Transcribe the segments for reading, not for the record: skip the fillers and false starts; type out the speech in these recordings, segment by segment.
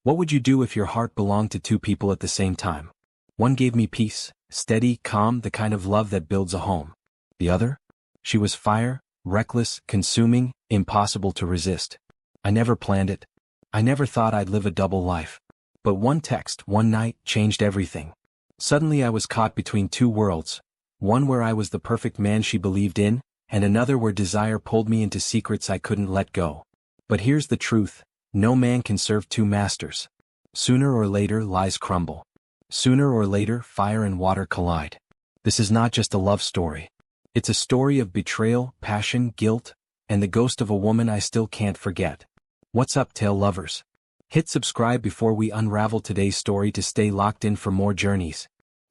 What would you do if your heart belonged to two people at the same time? One gave me peace, steady, calm, the kind of love that builds a home. The other? She was fire, reckless, consuming, impossible to resist. I never planned it. I never thought I'd live a double life. But one text, one night, changed everything. Suddenly I was caught between two worlds, one where I was the perfect man she believed in, and another where desire pulled me into secrets I couldn't let go. But here's the truth, no man can serve two masters. Sooner or later lies crumble. Sooner or later fire and water collide. This is not just a love story. It's a story of betrayal, passion, guilt, and the ghost of a woman I still can't forget. What's up, tale lovers? Hit subscribe before we unravel today's story to stay locked in for more journeys.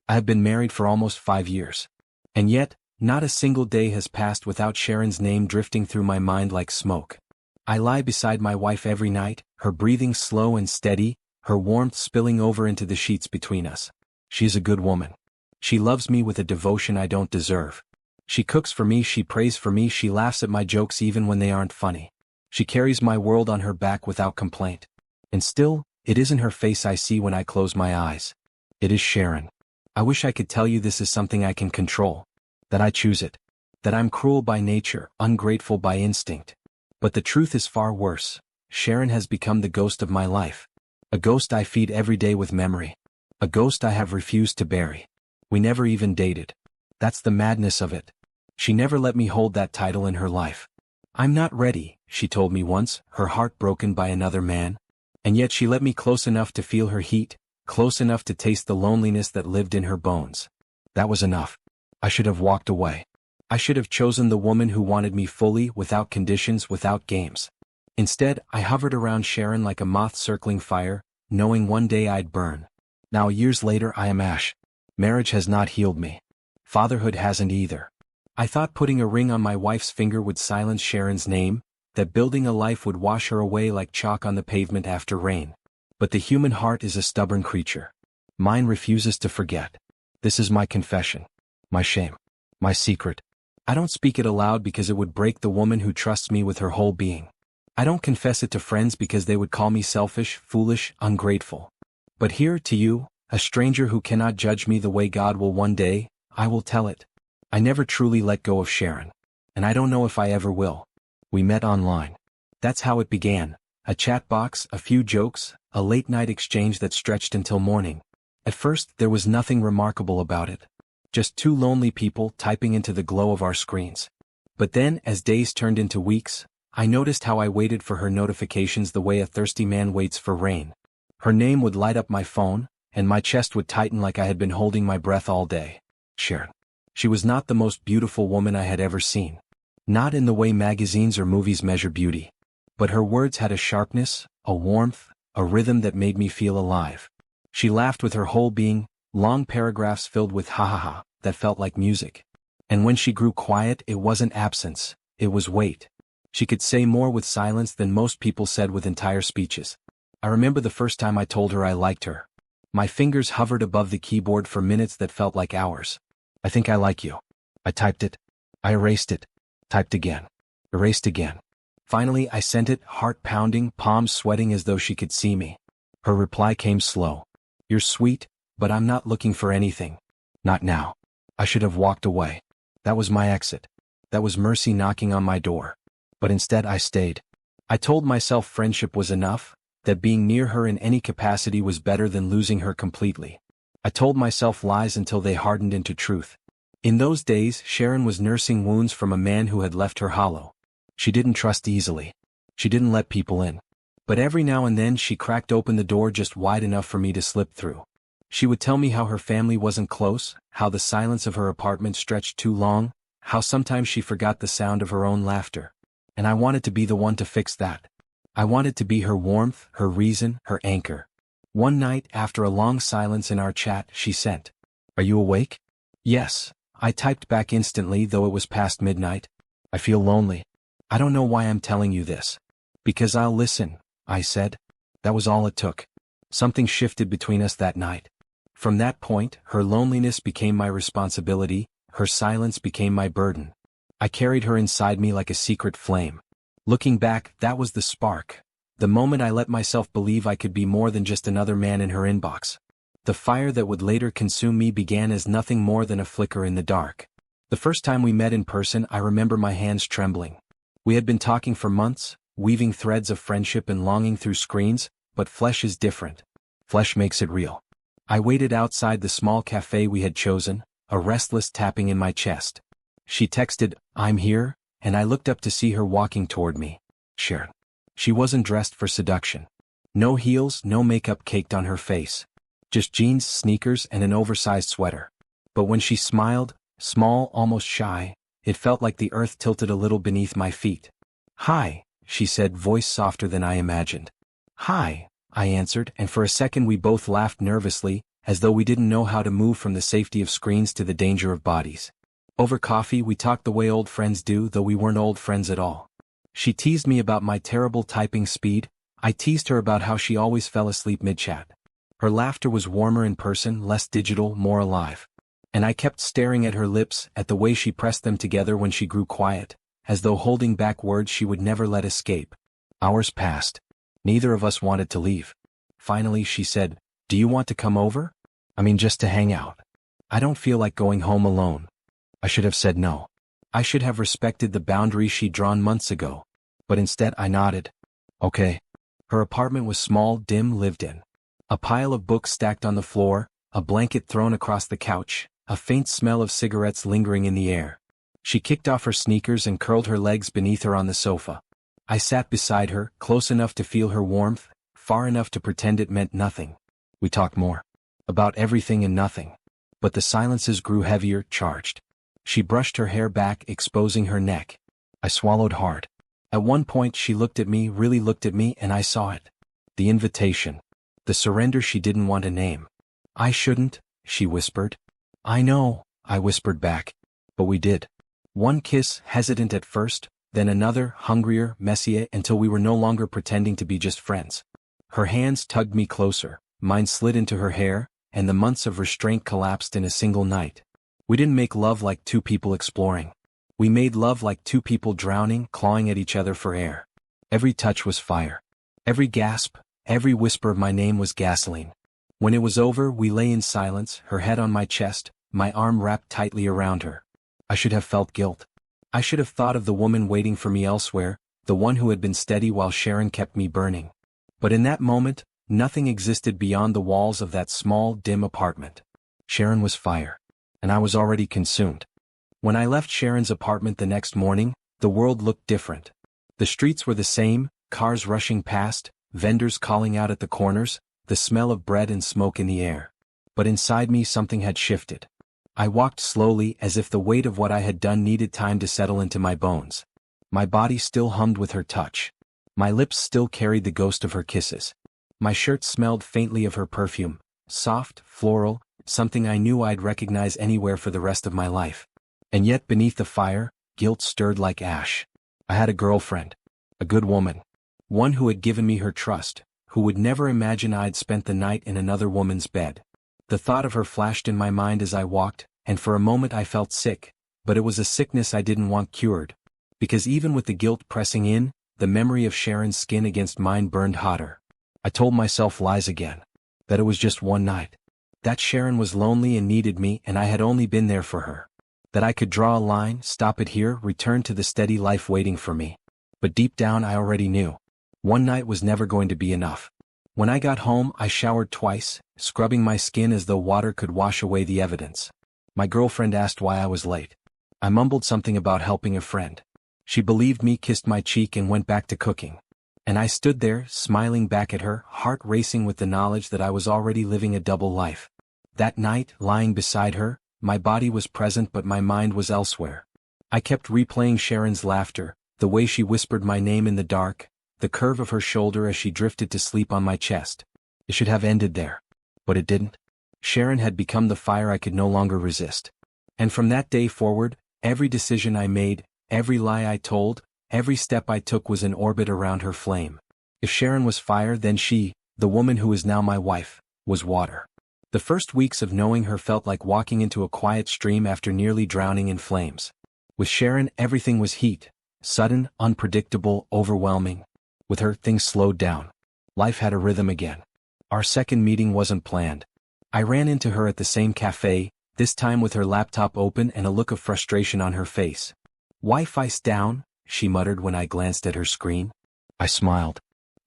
I have been married for almost 5 years. And yet, not a single day has passed without Sharon's name drifting through my mind like smoke. I lie beside my wife every night, her breathing slow and steady, her warmth spilling over into the sheets between us. She is a good woman. She loves me with a devotion I don't deserve. She cooks for me, she prays for me, she laughs at my jokes even when they aren't funny. She carries my world on her back without complaint. And still, it isn't her face I see when I close my eyes. It is Sharon. I wish I could tell you this is something I can control. That I choose it. That I'm cruel by nature, ungrateful by instinct. But the truth is far worse. Sharon has become the ghost of my life. A ghost I feed every day with memory. A ghost I have refused to bury. We never even dated. That's the madness of it. She never let me hold that title in her life. I'm not ready, she told me once, her heart broken by another man. And yet she let me close enough to feel her heat, close enough to taste the loneliness that lived in her bones. That was enough. I should have walked away. I should have chosen the woman who wanted me fully, without conditions, without games. Instead, I hovered around Sharon like a moth circling fire, knowing one day I'd burn. Now years later I am ash. Marriage has not healed me. Fatherhood hasn't either. I thought putting a ring on my wife's finger would silence Sharon's name, that building a life would wash her away like chalk on the pavement after rain. But the human heart is a stubborn creature. Mine refuses to forget. This is my confession. My shame. My secret. I don't speak it aloud because it would break the woman who trusts me with her whole being. I don't confess it to friends because they would call me selfish, foolish, ungrateful. But here, to you, a stranger who cannot judge me the way God will one day, I will tell it. I never truly let go of Sharon. And I don't know if I ever will. We met online. That's how it began. A chat box, a few jokes, a late-night exchange that stretched until morning. At first, there was nothing remarkable about it. Just two lonely people typing into the glow of our screens. But then, as days turned into weeks, I noticed how I waited for her notifications the way a thirsty man waits for rain. Her name would light up my phone, and my chest would tighten like I had been holding my breath all day. Sharon. She was not the most beautiful woman I had ever seen. Not in the way magazines or movies measure beauty. But her words had a sharpness, a warmth, a rhythm that made me feel alive. She laughed with her whole being, long paragraphs filled with ha-ha-ha, that felt like music. And when she grew quiet, it wasn't absence, it was weight. She could say more with silence than most people said with entire speeches. I remember the first time I told her I liked her. My fingers hovered above the keyboard for minutes that felt like hours. I think I like you. I typed it. I erased it. Typed again. Erased again. Finally, I sent it, heart pounding, palms sweating as though she could see me. Her reply came slow. You're sweet, but I'm not looking for anything. Not now. I should have walked away. That was my exit. That was mercy knocking on my door. But instead I stayed. I told myself friendship was enough, that being near her in any capacity was better than losing her completely. I told myself lies until they hardened into truth. In those days, Sharon was nursing wounds from a man who had left her hollow. She didn't trust easily. She didn't let people in. But every now and then she cracked open the door just wide enough for me to slip through. She would tell me how her family wasn't close, how the silence of her apartment stretched too long, how sometimes she forgot the sound of her own laughter. And I wanted to be the one to fix that. I wanted to be her warmth, her reason, her anchor. One night, after a long silence in our chat, she sent, "Are you awake?" "Yes," I typed back instantly, though it was past midnight. "I feel lonely. I don't know why I'm telling you this." "Because I'll listen," I said. That was all it took. Something shifted between us that night. From that point, her loneliness became my responsibility, her silence became my burden. I carried her inside me like a secret flame. Looking back, that was the spark. The moment I let myself believe I could be more than just another man in her inbox. The fire that would later consume me began as nothing more than a flicker in the dark. The first time we met in person, I remember my hands trembling. We had been talking for months, weaving threads of friendship and longing through screens, but flesh is different. Flesh makes it real. I waited outside the small cafe we had chosen, a restless tapping in my chest. She texted, "I'm here," and I looked up to see her walking toward me. Sharon. She wasn't dressed for seduction. No heels, no makeup caked on her face. Just jeans, sneakers, and an oversized sweater. But when she smiled, small, almost shy, it felt like the earth tilted a little beneath my feet. "Hi," she said, voice softer than I imagined. "Hi," I answered, and for a second we both laughed nervously, as though we didn't know how to move from the safety of screens to the danger of bodies. Over coffee we talked the way old friends do, though we weren't old friends at all. She teased me about my terrible typing speed, I teased her about how she always fell asleep mid-chat. Her laughter was warmer in person, less digital, more alive. And I kept staring at her lips, at the way she pressed them together when she grew quiet, as though holding back words she would never let escape. Hours passed. Neither of us wanted to leave. Finally she said, "Do you want to come over? I mean, just to hang out. I don't feel like going home alone." I should have said no. I should have respected the boundaries she'd drawn months ago. But instead I nodded. Okay. Her apartment was small, dim, lived in. A pile of books stacked on the floor, a blanket thrown across the couch, a faint smell of cigarettes lingering in the air. She kicked off her sneakers and curled her legs beneath her on the sofa. I sat beside her, close enough to feel her warmth, far enough to pretend it meant nothing. We talked more. About everything and nothing. But the silences grew heavier, charged. She brushed her hair back, exposing her neck. I swallowed hard. At one point she looked at me, really looked at me, and I saw it. The invitation. The surrender she didn't want to name. "I shouldn't," she whispered. "I know," I whispered back. But we did. One kiss, hesitant at first, then another, hungrier, messier, until we were no longer pretending to be just friends. Her hands tugged me closer, mine slid into her hair, and the months of restraint collapsed in a single night. We didn't make love like two people exploring. We made love like two people drowning, clawing at each other for air. Every touch was fire. Every gasp, every whisper of my name was gasoline. When it was over, we lay in silence, her head on my chest, my arm wrapped tightly around her. I should have felt guilt. I should have thought of the woman waiting for me elsewhere, the one who had been steady while Sharon kept me burning. But in that moment, nothing existed beyond the walls of that small, dim apartment. Sharon was fire. And I was already consumed. When I left Sharon's apartment the next morning, the world looked different. The streets were the same, cars rushing past, vendors calling out at the corners, the smell of bread and smoke in the air. But inside me something had shifted. I walked slowly, as if the weight of what I had done needed time to settle into my bones. My body still hummed with her touch. My lips still carried the ghost of her kisses. My shirt smelled faintly of her perfume, soft, floral, something I knew I'd recognize anywhere for the rest of my life. And yet beneath the fire, guilt stirred like ash. I had a girlfriend. A good woman. One who had given me her trust, who would never imagine I'd spent the night in another woman's bed. The thought of her flashed in my mind as I walked, and for a moment I felt sick, but it was a sickness I didn't want cured. Because even with the guilt pressing in, the memory of Sharon's skin against mine burned hotter. I told myself lies again. That it was just one night. That Sharon was lonely and needed me, and I had only been there for her. That I could draw a line, stop it here, return to the steady life waiting for me. But deep down I already knew. One night was never going to be enough. When I got home, I showered twice, scrubbing my skin as though water could wash away the evidence. My girlfriend asked why I was late. I mumbled something about helping a friend. She believed me, kissed my cheek, and went back to cooking. And I stood there, smiling back at her, heart racing with the knowledge that I was already living a double life. That night, lying beside her, my body was present but my mind was elsewhere. I kept replaying Sharon's laughter, the way she whispered my name in the dark, the curve of her shoulder as she drifted to sleep on my chest. It should have ended there. But it didn't. Sharon had become the fire I could no longer resist. And from that day forward, every decision I made, every lie I told, every step I took was in orbit around her flame. If Sharon was fire, then she, the woman who is now my wife, was water. The first weeks of knowing her felt like walking into a quiet stream after nearly drowning in flames. With Sharon, everything was heat, sudden, unpredictable, overwhelming. With her, things slowed down. Life had a rhythm again. Our second meeting wasn't planned. I ran into her at the same cafe, this time with her laptop open and a look of frustration on her face. "Wi-Fi's down," she muttered when I glanced at her screen. I smiled.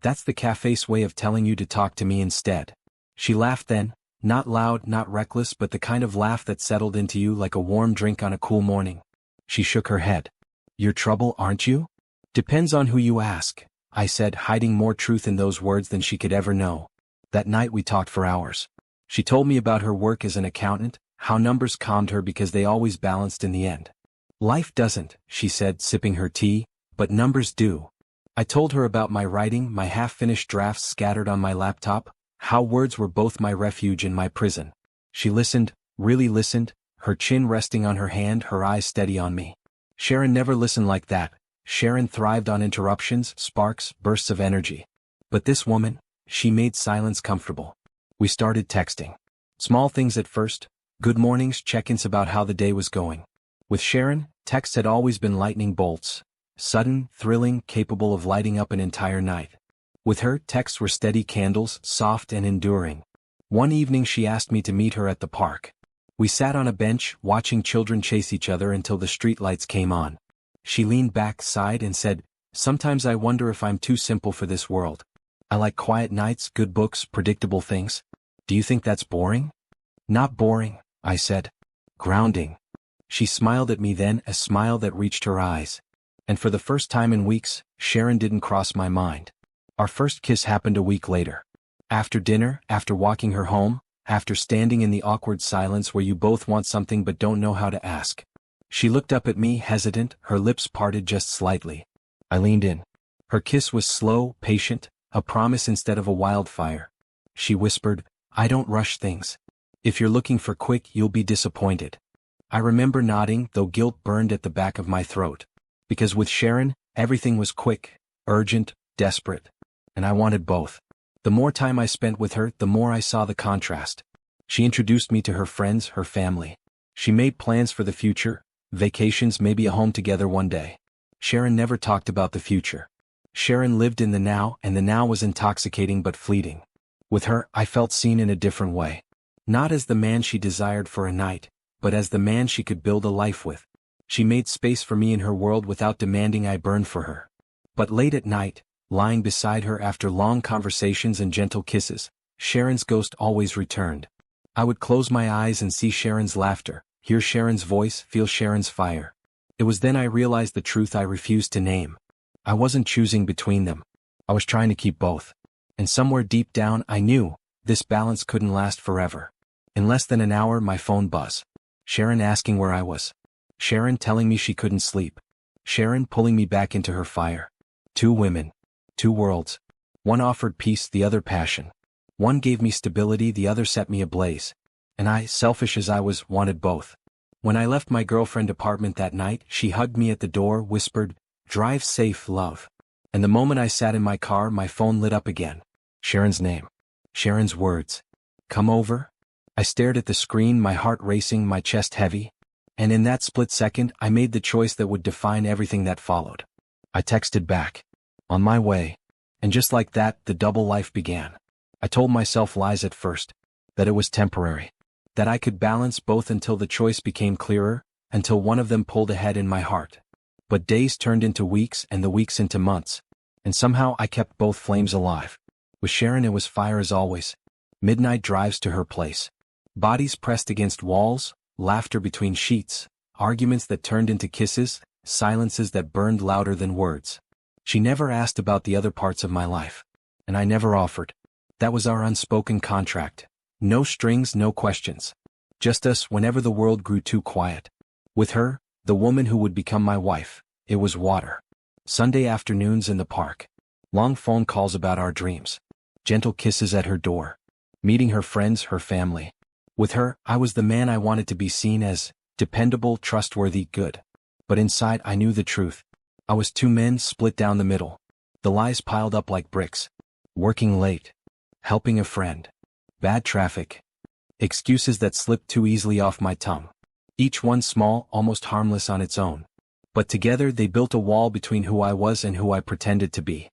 "That's the cafe's way of telling you to talk to me instead." She laughed then, not loud, not reckless, but the kind of laugh that settled into you like a warm drink on a cool morning. She shook her head. "You're trouble, aren't you?" "Depends on who you ask," I said, hiding more truth in those words than she could ever know. That night we talked for hours. She told me about her work as an accountant, how numbers calmed her because they always balanced in the end. "Life doesn't," she said, sipping her tea, "but numbers do." I told her about my writing, my half-finished drafts scattered on my laptop, how words were both my refuge and my prison. She listened, really listened, her chin resting on her hand, her eyes steady on me. Sharon never listened like that. Sharon thrived on interruptions, sparks, bursts of energy. But this woman, she made silence comfortable. We started texting. Small things at first, good mornings, check-ins about how the day was going. With Sharon, texts had always been lightning bolts. Sudden, thrilling, capable of lighting up an entire night. With her, texts were steady candles, soft and enduring. One evening she asked me to meet her at the park. We sat on a bench, watching children chase each other until the streetlights came on. She leaned back, sighed, and said, "Sometimes I wonder if I'm too simple for this world. I like quiet nights, good books, predictable things. Do you think that's boring?" "Not boring," I said. "Grounding." She smiled at me then, a smile that reached her eyes. And for the first time in weeks, Sharon didn't cross my mind. Our first kiss happened a week later. After dinner, after walking her home, after standing in the awkward silence where you both want something but don't know how to ask. She looked up at me, hesitant, her lips parted just slightly. I leaned in. Her kiss was slow, patient, a promise instead of a wildfire. She whispered, "I don't rush things. If you're looking for quick, you'll be disappointed." I remember nodding, though guilt burned at the back of my throat. Because with Sharon, everything was quick, urgent, desperate. And I wanted both. The more time I spent with her, the more I saw the contrast. She introduced me to her friends, her family. She made plans for the future, vacations, maybe a home together one day. Sharon never talked about the future. Sharon lived in the now, and the now was intoxicating but fleeting. With her, I felt seen in a different way. Not as the man she desired for a night, but as the man she could build a life with. She made space for me in her world without demanding I burn for her. But late at night, lying beside her after long conversations and gentle kisses, Sharon's ghost always returned. I would close my eyes and see Sharon's laughter, hear Sharon's voice, feel Sharon's fire. It was then I realized the truth I refused to name. I wasn't choosing between them. I was trying to keep both. And somewhere deep down I knew, this balance couldn't last forever. In less than an hour my phone buzzed. Sharon asking where I was. Sharon telling me she couldn't sleep. Sharon pulling me back into her fire. Two women. Two worlds. One offered peace, the other passion. One gave me stability, the other set me ablaze. And I, selfish as I was, wanted both. When I left my girlfriend's apartment that night, she hugged me at the door, whispered, "Drive safe, love." And the moment I sat in my car, my phone lit up again. Sharon's name. Sharon's words. "Come over?" I stared at the screen, my heart racing, my chest heavy. And in that split second, I made the choice that would define everything that followed. I texted back. "On my way." And just like that, the double life began. I told myself lies at first. That it was temporary. That I could balance both until the choice became clearer, until one of them pulled ahead in my heart. But days turned into weeks and the weeks into months. And somehow I kept both flames alive. With Sharon it was fire as always. Midnight drives to her place. Bodies pressed against walls, laughter between sheets, arguments that turned into kisses, silences that burned louder than words. She never asked about the other parts of my life. And I never offered. That was our unspoken contract. No strings, no questions. Just us whenever the world grew too quiet. With her, the woman who would become my wife, it was water. Sunday afternoons in the park. Long phone calls about our dreams. Gentle kisses at her door. Meeting her friends, her family. With her, I was the man I wanted to be seen as, dependable, trustworthy, good. But inside I knew the truth. I was two men split down the middle. The lies piled up like bricks. Working late. Helping a friend. Bad traffic. Excuses that slipped too easily off my tongue. Each one small, almost harmless on its own. But together they built a wall between who I was and who I pretended to be.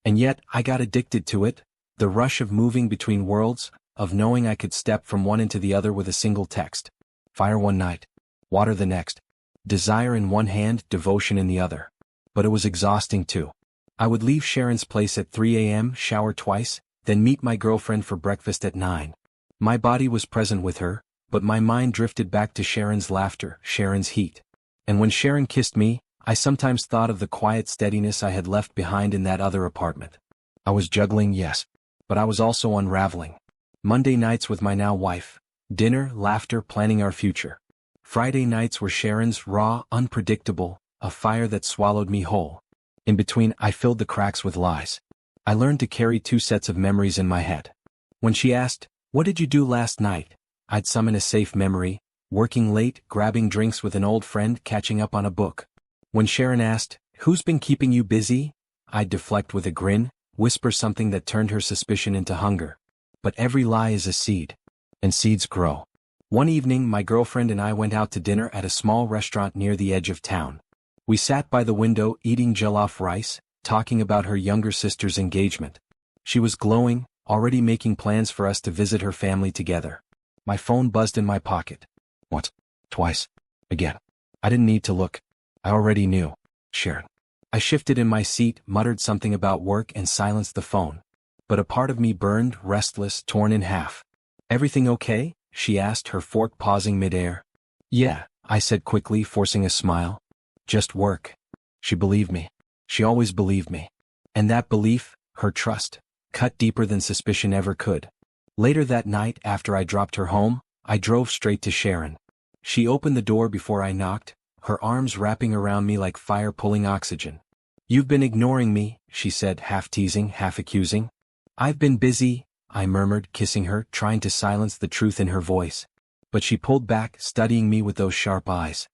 And yet, I got addicted to it, the rush of moving between worlds, of knowing I could step from one into the other with a single text. Fire one night, water the next. Desire in one hand, devotion in the other. But it was exhausting too. I would leave Sharon's place at 3 a.m., shower twice, then meet my girlfriend for breakfast at 9. My body was present with her, but my mind drifted back to Sharon's laughter, Sharon's heat. And when Sharon kissed me, I sometimes thought of the quiet steadiness I had left behind in that other apartment. I was juggling, yes, but I was also unraveling. Monday nights with my now wife. Dinner, laughter, planning our future. Friday nights were Sharon's, raw, unpredictable, a fire that swallowed me whole. In between, I filled the cracks with lies. I learned to carry two sets of memories in my head. When she asked, "What did you do last night?" I'd summon a safe memory, working late, grabbing drinks with an old friend, catching up on a book. When Sharon asked, "Who's been keeping you busy?" I'd deflect with a grin, whisper something that turned her suspicion into hunger. But every lie is a seed. And seeds grow. One evening, my girlfriend and I went out to dinner at a small restaurant near the edge of town. We sat by the window eating jollof rice, talking about her younger sister's engagement. She was glowing, already making plans for us to visit her family together. My phone buzzed in my pocket. Once, twice, again. I didn't need to look. I already knew. Sharon. I shifted in my seat, muttered something about work and silenced the phone. But a part of me burned, restless, torn in half. "Everything okay?" she asked, her fork pausing midair. "Yeah," I said quickly, forcing a smile. "Just work." She believed me. She always believed me. And that belief, her trust, cut deeper than suspicion ever could. Later that night, after I dropped her home, I drove straight to Sharon. She opened the door before I knocked, her arms wrapping around me like fire pulling oxygen. "You've been ignoring me," she said, half teasing, half accusing. "I've been busy," I murmured, kissing her, trying to silence the truth in her voice. But she pulled back, studying me with those sharp eyes.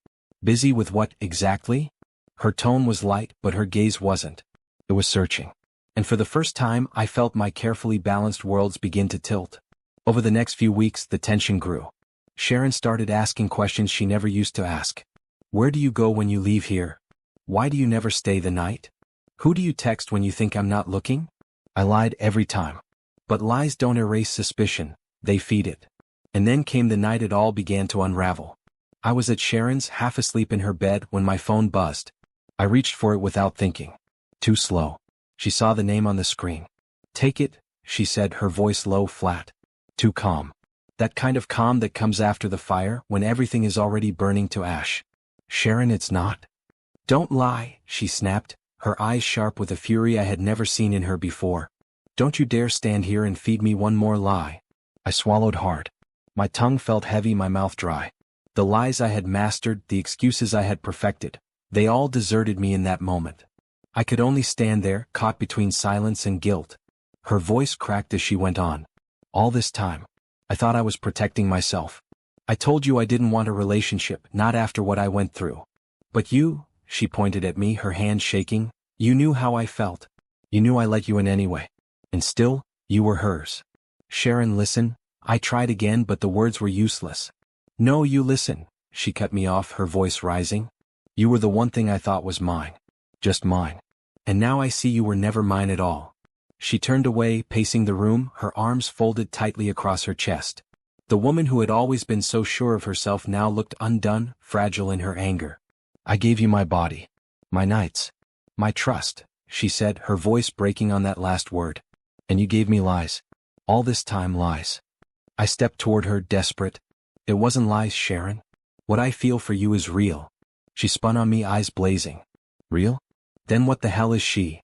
"Busy with what, exactly?" Her tone was light, but her gaze wasn't. It was searching. And for the first time, I felt my carefully balanced worlds begin to tilt. Over the next few weeks, the tension grew. Sharon started asking questions she never used to ask. "Where do you go when you leave here? Why do you never stay the night? Who do you text when you think I'm not looking?" I lied every time. But lies don't erase suspicion, they feed it. And then came the night it all began to unravel. I was at Sharon's, half asleep in her bed, when my phone buzzed. I reached for it without thinking. Too slow. She saw the name on the screen. "Take it," she said, her voice low, flat. Too calm. That kind of calm that comes after the fire, when everything is already burning to ash. "Sharon, it's not." "Don't lie," she snapped, her eyes sharp with a fury I had never seen in her before. "Don't you dare stand here and feed me one more lie." I swallowed hard. My tongue felt heavy, my mouth dry. The lies I had mastered, the excuses I had perfected, they all deserted me in that moment. I could only stand there, caught between silence and guilt. Her voice cracked as she went on. "All this time, I thought I was protecting myself. I told you I didn't want a relationship, not after what I went through. But you," she pointed at me, her hand shaking, "you knew how I felt. You knew I let you in anyway. And still, you were hers." "Sharon, listen." I tried again, but the words were useless. "No, you listen," she cut me off, her voice rising. "You were the one thing I thought was mine. Just mine. And now I see you were never mine at all." She turned away, pacing the room, her arms folded tightly across her chest. The woman who had always been so sure of herself now looked undone, fragile in her anger. "I gave you my body. My nights. My trust," she said, her voice breaking on that last word. "And you gave me lies. All this time, lies." I stepped toward her, desperate. "It wasn't lies, Sharon. What I feel for you is real." She spun on me, eyes blazing. "Real? Then what the hell is she?"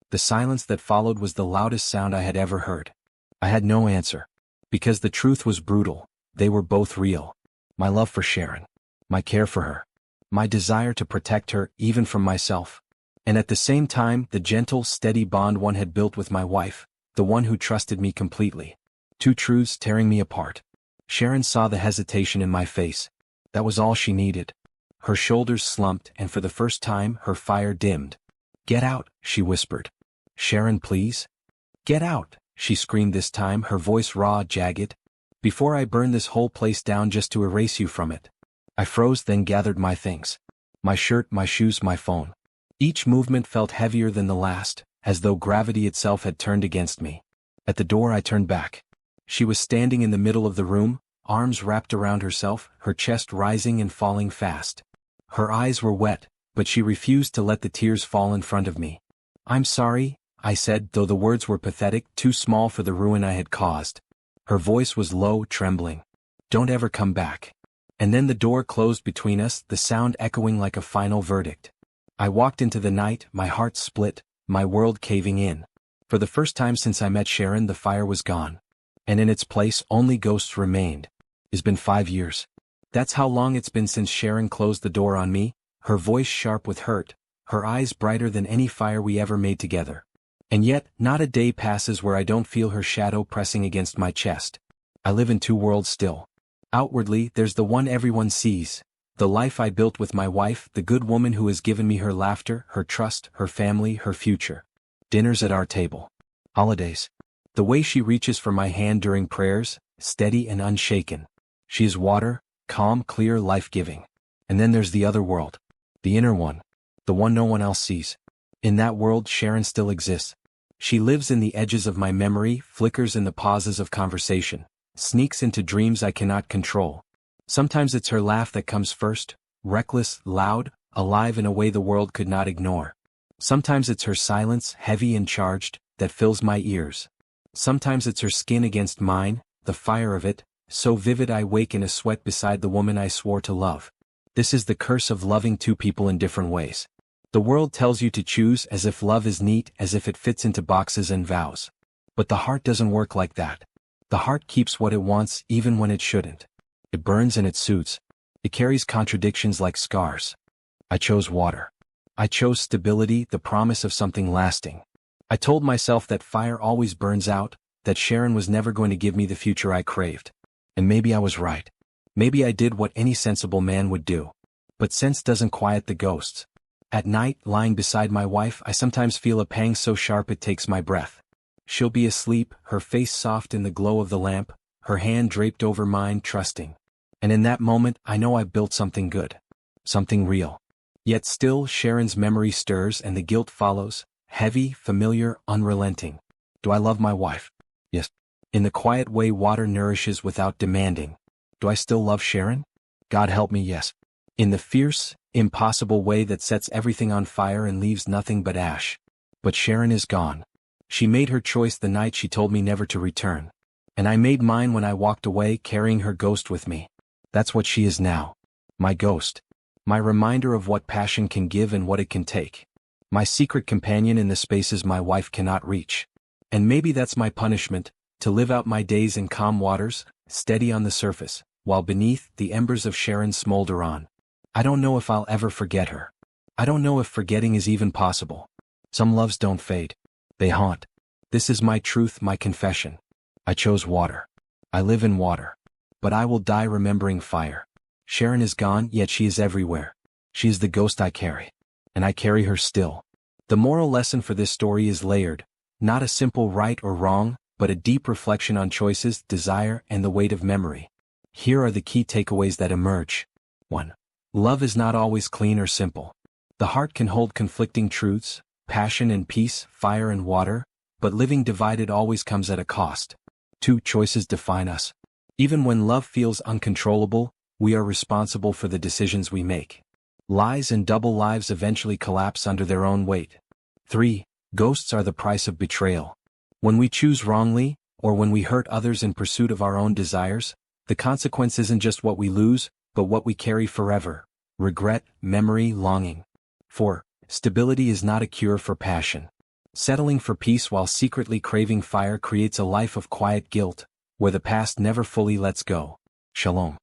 The silence that followed was the loudest sound I had ever heard. I had no answer. Because the truth was brutal, they were both real. My love for Sharon. My care for her. My desire to protect her, even from myself. And at the same time, the gentle, steady bond one had built with my wife, the one who trusted me completely. Two truths tearing me apart. Sharon saw the hesitation in my face. That was all she needed. Her shoulders slumped, and for the first time, her fire dimmed. "Get out," she whispered. "Sharon, please." "Get out," she screamed this time, her voice raw, jagged. "Before I burn this whole place down just to erase you from it." I froze, then gathered my things. My shirt, my shoes, my phone. Each movement felt heavier than the last, as though gravity itself had turned against me. At the door I turned back. She was standing in the middle of the room, arms wrapped around herself, her chest rising and falling fast. Her eyes were wet, but she refused to let the tears fall in front of me. "I'm sorry," I said, though the words were pathetic, too small for the ruin I had caused. Her voice was low, trembling. "Don't ever come back." And then the door closed between us, the sound echoing like a final verdict. I walked into the night, my heart split, my world caving in. For the first time since I met Sharon, the fire was gone. And in its place, only ghosts remained. It's been 5 years. That's how long it's been since Sharon closed the door on me, her voice sharp with hurt, her eyes brighter than any fire we ever made together. And yet, not a day passes where I don't feel her shadow pressing against my chest. I live in two worlds still. Outwardly, there's the one everyone sees, the life I built with my wife, the good woman who has given me her laughter, her trust, her family, her future. Dinners at our table. Holidays. The way she reaches for my hand during prayers, steady and unshaken. She is water, calm, clear, life-giving. And then there's the other world. The inner one. The one no one else sees. In that world, Sharon still exists. She lives in the edges of my memory, flickers in the pauses of conversation, sneaks into dreams I cannot control. Sometimes it's her laugh that comes first, reckless, loud, alive in a way the world could not ignore. Sometimes it's her silence, heavy and charged, that fills my ears. Sometimes it's her skin against mine, the fire of it, so vivid I wake in a sweat beside the woman I swore to love. This is the curse of loving two people in different ways. The world tells you to choose as if love is neat, as if it fits into boxes and vows. But the heart doesn't work like that. The heart keeps what it wants even when it shouldn't. It burns and it soothes. It carries contradictions like scars. I chose water. I chose stability, the promise of something lasting. I told myself that fire always burns out, that Sharon was never going to give me the future I craved. And maybe I was right. Maybe I did what any sensible man would do. But sense doesn't quiet the ghosts. At night, lying beside my wife, I sometimes feel a pang so sharp it takes my breath. She'll be asleep, her face soft in the glow of the lamp, her hand draped over mine, trusting. And in that moment, I know I've built something good. Something real. Yet still, Sharon's memory stirs and the guilt follows, heavy, familiar, unrelenting. Do I love my wife? Yes. In the quiet way water nourishes without demanding. Do I still love Sharon? God help me, yes. In the fierce, impossible way that sets everything on fire and leaves nothing but ash. But Sharon is gone. She made her choice the night she told me never to return. And I made mine when I walked away, carrying her ghost with me. That's what she is now. My ghost. My reminder of what passion can give and what it can take. My secret companion in the spaces my wife cannot reach. And maybe that's my punishment, to live out my days in calm waters, steady on the surface, while beneath, the embers of Sharon smolder on. I don't know if I'll ever forget her. I don't know if forgetting is even possible. Some loves don't fade. They haunt. This is my truth, my confession. I chose water. I live in water. But I will die remembering fire. Sharon is gone, yet she is everywhere. She is the ghost I carry. And I carry her still. The moral lesson for this story is layered. Not a simple right or wrong, but a deep reflection on choices, desire, and the weight of memory. Here are the key takeaways that emerge. 1. Love is not always clean or simple. The heart can hold conflicting truths, passion and peace, fire and water, but living divided always comes at a cost. 2. Choices define us. Even when love feels uncontrollable, we are responsible for the decisions we make. Lies and double lives eventually collapse under their own weight. 3. Ghosts are the price of betrayal. When we choose wrongly, or when we hurt others in pursuit of our own desires, the consequence isn't just what we lose, but what we carry forever. Regret, memory, longing. 4. Stability is not a cure for passion. Settling for peace while secretly craving fire creates a life of quiet guilt, where the past never fully lets go. Shalom.